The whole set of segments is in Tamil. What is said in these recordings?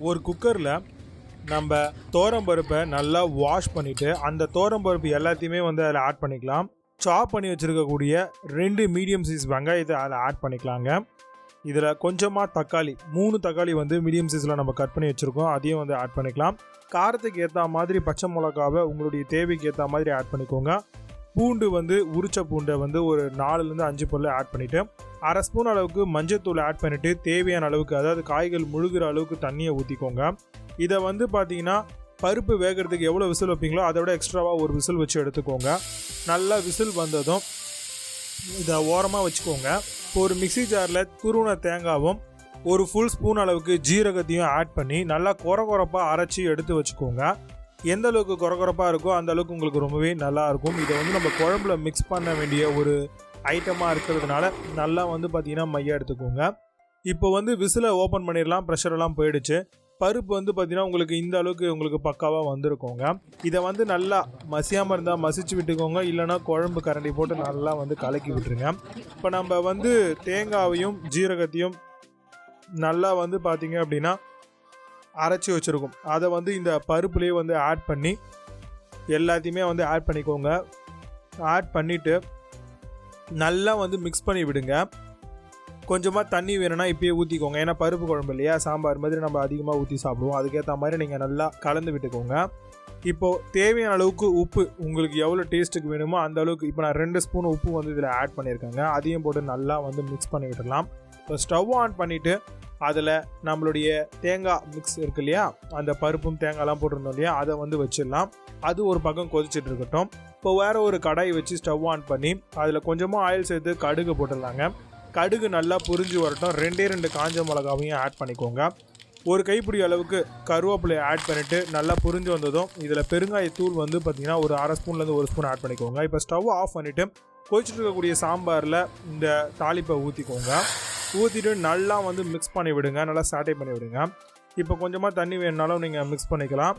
ஒரு குக்கரில் நம்ம பருப்பை நல்லா வாஷ் பண்ணிவிட்டு அந்த பருப்பு எல்லாத்தையுமே வந்து அதில் ஆட் பண்ணிக்கலாம். சாப் பண்ணி வச்சுருக்கக்கூடிய 2 மீடியம் சைஸ் வெங்காயத்தை அதில் ஆட் பண்ணிக்கலாங்க. இதில் கொஞ்சமாக தக்காளி 3 தக்காளி வந்து மீடியம் சைஸில் நம்ம கட் பண்ணி வச்சுருக்கோம், அதையும் வந்து ஆட் பண்ணிக்கலாம். காரத்துக்கு ஏற்ற மாதிரி பச்சை மிளகாவை உங்களுடைய தேவைக்கு ஏற்ற மாதிரி ஆட் பண்ணிக்கோங்க. பூண்டு வந்து உரிச்ச பூண்டை வந்து ஒரு 4லேருந்து 5 பல்லு ஆட் பண்ணிவிட்டு 1/2 ஸ்பூன் அளவுக்கு மஞ்சத்தூள் ஆட் பண்ணிவிட்டு தேவையான அளவுக்கு, அதாவது காய்கள் முழுகிற அளவுக்கு தண்ணியை ஊற்றிக்கோங்க. இதை வந்து பார்த்தீங்கன்னா பருப்பு வேகிறதுக்கு எவ்வளோ விசில் வைப்பீங்களோ அதை விட எக்ஸ்ட்ராவாக ஒரு விசில் வச்சு எடுத்துக்கோங்க. நல்லா விசில் வந்ததும் இதை ஓரமாக வச்சுக்கோங்க. இப்போ ஒரு மிக்சி ஜாரில் துருவின தேங்காவும் ஒரு ஃபுல் ஸ்பூன் அளவுக்கு ஜீரகத்தையும் ஆட் பண்ணி நல்லா கொரகொரப்பாக அரைச்சி எடுத்து வச்சுக்கோங்க. எந்த அளவுக்கு கொரகொரப்பாக இருக்கோ அந்த அளவுக்கு உங்களுக்கு ரொம்பவே நல்லாயிருக்கும். இதை வந்து நம்ம குழம்புல மிக்ஸ் பண்ண வேண்டிய ஒரு ஐட்டமாக இருக்கிறதுனால நல்லா வந்து பார்த்திங்கன்னா மையாக எடுத்துக்கோங்க. இப்போ வந்து விசிலை ஓப்பன் பண்ணிடலாம். ப்ரெஷரெல்லாம் போயிடுச்சு. பருப்பு வந்து பார்த்திங்கன்னா உங்களுக்கு இந்த அளவுக்கு உங்களுக்கு பக்காவாக வந்திருக்கோங்க. இதை வந்து நல்லா மசியாமல் இருந்தால் மசிச்சு விட்டுக்கோங்க, இல்லைனா குழம்பு கரண்டி போட்டு நல்லா வந்து கலக்கி விட்டுருங்க. இப்போ நம்ம வந்து தேங்காவையும் ஜீரகத்தையும் நல்லா வந்து பார்த்திங்க அப்படின்னா அரைச்சி வச்சுருக்கோம். அதை வந்து இந்த பருப்புலேயே வந்து ஆட் பண்ணி எல்லாத்தையுமே வந்து ஆட் பண்ணிக்கோங்க. ஆட் பண்ணிவிட்டு நல்லா வந்து மிக்ஸ் பண்ணி விடுங்க. கொஞ்சமாக தண்ணி வேணும்னா இப்போயே ஊற்றிக்கோங்க. ஏன்னா பருப்பு குழம்பு இல்லையா, சாம்பார் மாதிரி நம்ம அதிகமாக ஊற்றி சாப்பிடுவோம். அதுக்கேற்ற மாதிரி நீங்கள் நல்லா கலந்து விட்டுக்கோங்க. இப்போது தேவையான அளவுக்கு உப்பு உங்களுக்கு எவ்வளோ டேஸ்ட்டுக்கு வேணுமோ அந்த அளவுக்கு, இப்போ நான் 2 ஸ்பூன் உப்பு வந்து இதில் ஆட் பண்ணியிருக்கேங்க. அதையும் போட்டு நல்லா வந்து மிக்ஸ் பண்ணி விட்டுடலாம். இப்போ ஸ்டவ் ஆன் பண்ணிவிட்டு அதில் நம்மளுடைய தேங்காய் மிக்ஸ் இருக்கு இல்லையா, அந்த பருப்பும் தேங்காய்லாம் போட்டிருந்தோம் இல்லையா, அதை வந்து வச்சிடலாம். அது ஒரு பக்கம் கொதிச்சுட்டு இருக்கட்டும். இப்போ வேறு ஒரு கடாய் வச்சு ஸ்டவ் ஆன் பண்ணி அதில் கொஞ்சமாக ஆயில் சேர்த்து கடுகு போட்டுடலாங்க. கடுகு நல்லா புரிஞ்சு வரட்டும். 2 காஞ்ச மிளகாவையும் ஆட் பண்ணிக்கோங்க. ஒரு கைப்பிடி அளவுக்கு கருவேப்பிலையை ஆட் பண்ணிவிட்டு நல்லா புரிஞ்சு வந்ததும் இதில் பெருங்காயத்தூள் வந்து பார்த்திங்கன்னா ஒரு 1/2 ஸ்பூன்லேருந்து 1 ஸ்பூன் ஆட் பண்ணிக்கோங்க. இப்போ ஸ்டவ் ஆஃப் பண்ணிவிட்டு கொதிச்சுட்டு இருக்கக்கூடிய சாம்பாரில் இந்த தாளிப்பை ஊற்றிக்கோங்க. ஊற்றிட்டு நல்லா வந்து மிக்ஸ் பண்ணி விடுங்க, நல்லா சாட்டை பண்ணி விடுங்க. இப்போ கொஞ்சமாக தண்ணி வேணுனாலும் நீங்கள் மிக்ஸ் பண்ணிக்கலாம்.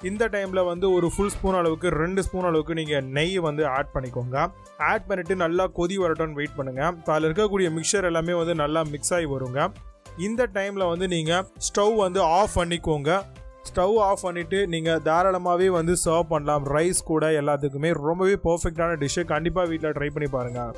இந்த டைமில் வந்து ஒரு ஃபுல் ஸ்பூன் அளவுக்கு 2 ஸ்பூன் அளவுக்கு நீங்கள் நெய் வந்து ஆட் பண்ணிக்கோங்க. ஆட் பண்ணிவிட்டு நல்லா கொதி வரட்டும்னு வெயிட் பண்ணுங்கள். இப்போ அதில் இருக்கக்கூடிய மிக்சர் எல்லாமே வந்து நல்லா மிக்ஸ் ஆகி வருங்க. இந்த டைமில் வந்து நீங்கள் ஸ்டவ் வந்து ஆஃப் பண்ணிக்கோங்க. ஸ்டவ் ஆஃப் பண்ணிவிட்டு நீங்கள் தாராளமாகவே வந்து சர்வ் பண்ணலாம். ரைஸ் கூட எல்லாத்துக்குமே ரொம்பவே பர்ஃபெக்டான டிஷ்ஷு. கண்டிப்பாக வீட்டில் ட்ரை பண்ணி பாருங்கள்.